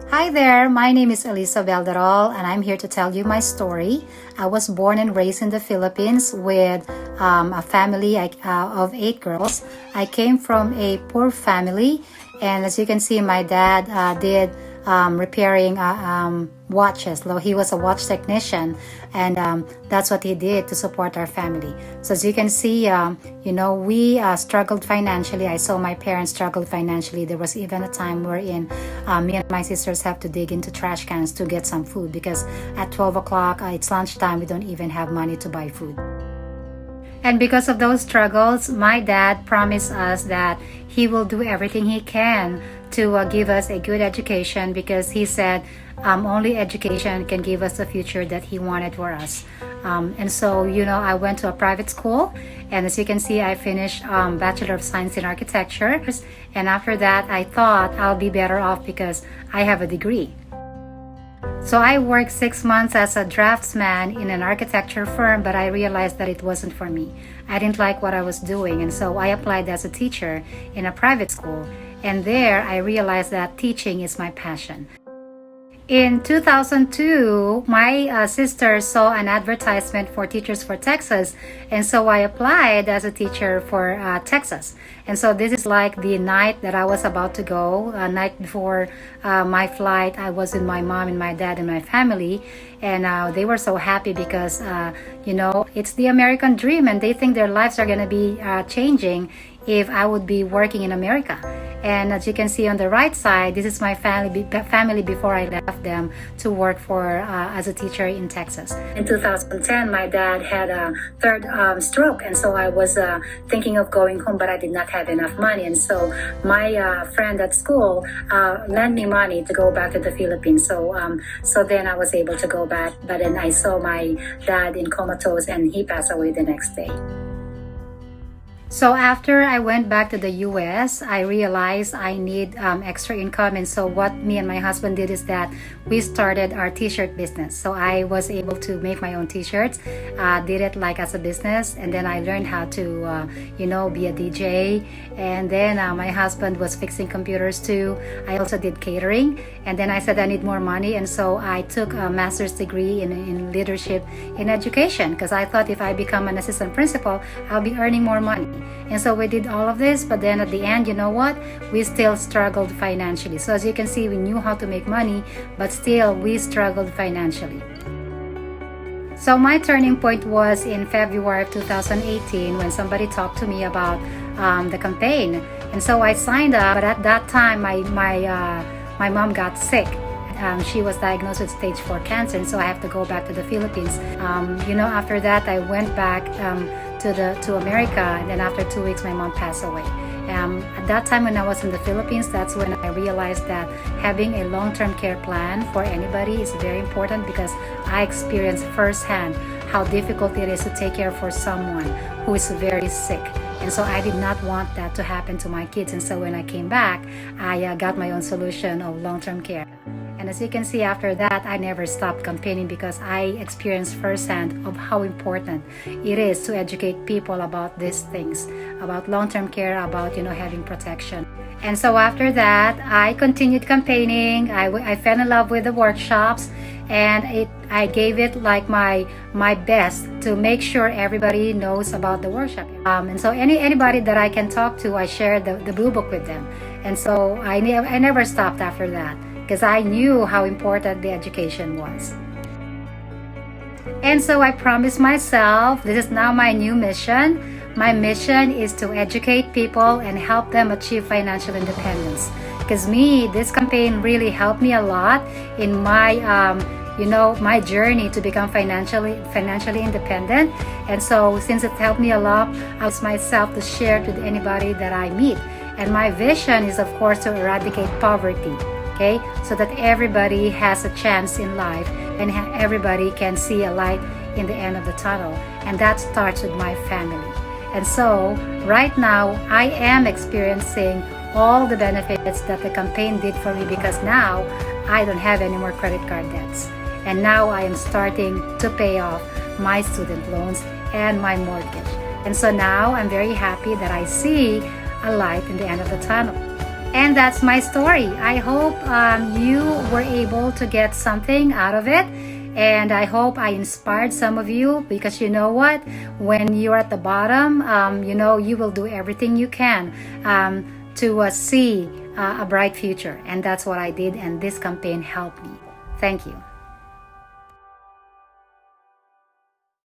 Hi there, my name is Elisa Beldarol and I'm here to tell you my story. I was born and raised in the Philippines with a family of 8 girls. I came from a poor family, and as you can see, my dad did repairing watches. He was a watch technician, and that's what he did to support our family. So as you can see, we struggled financially. I saw my parents struggle financially. There was even a time wherein me and my sisters have to dig into trash cans to get some food because at 12 o'clock, it's lunchtime, we don't even have money to buy food. And because of those struggles, my dad promised us that he will do everything he can to give us a good education, because he said only education can give us the future that he wanted for us. And so, I went to a private school, and as you can see, I finished Bachelor of Science in Architecture. And after that, I thought I'll be better off because I have a degree. So I worked 6 months as a draftsman in an architecture firm, but I realized that it wasn't for me. I didn't like what I was doing, and so I applied as a teacher in a private school. And there I realized that teaching is my passion. In 2002, my sister saw an advertisement for Teachers for Texas, and so I applied as a teacher for Texas. And so this is like the night that I was about to go, night before my flight. I was with my mom and my dad and my family, and they were so happy because, it's the American dream, and they think their lives are going to be changing if I would be working in America. And as you can see on the right side, this is my family before I left them to work for as a teacher in Texas. In 2010, my dad had a third stroke, and so I was thinking of going home, but I did not have enough money. And so my friend at school lent me money to go back to the Philippines. So then I was able to go back, but then I saw my dad in comatose, and he passed away the next day. So after I went back to the US, I realized I need extra income. And so what me and my husband did is that we started our t-shirt business. So I was able to make my own t-shirts, did it like as a business. And then I learned how to, be a DJ. And then my husband was fixing computers too. I also did catering. And then I said I need more money. And so I took a master's degree in leadership in education, because I thought if I become an assistant principal, I'll be earning more money. And so we did all of this, but then at the end, you know what? We still struggled financially. So as you can see, we knew how to make money, but still we struggled financially. So my turning point was in February of 2018 when somebody talked to me about the campaign. And so I signed up, but at that time, my mom got sick. She was diagnosed with stage 4 cancer, and so I have to go back to the Philippines. After that, I went back to America, and then after 2 weeks, my mom passed away. At that time when I was in the Philippines, that's when I realized that having a long-term care plan for anybody is very important, because I experienced firsthand how difficult it is to take care for someone who is very sick. And so I did not want that to happen to my kids. And so when I came back, I got my own solution of long-term care. And as you can see, after that, I never stopped campaigning, because I experienced firsthand of how important it is to educate people about these things, about long-term care, about, having protection. And so after that, I continued campaigning. I fell in love with the workshops, and I gave it like my best to make sure everybody knows about the workshop. And so anybody that I can talk to, I share the Blue Book with them. And so I never stopped after that, because I knew how important the education was. And so I promised myself, this is now my new mission. My mission is to educate people and help them achieve financial independence. Because this campaign really helped me a lot in my my journey to become financially independent. And so since it helped me a lot, I asked myself to share it with anybody that I meet. And my vision is, of course, to eradicate poverty. Okay, so that everybody has a chance in life, and everybody can see a light in the end of the tunnel. And that starts with my family. And so right now, I am experiencing all the benefits that the campaign did for me, because now I don't have any more credit card debts. And now I am starting to pay off my student loans and my mortgage. And so now I'm very happy that I see a light in the end of the tunnel. And that's my story. I hope you were able to get something out of it. And I hope I inspired some of you, because you know what? When you're at the bottom, you will do everything you can to see a bright future. And that's what I did. And this campaign helped me. Thank you.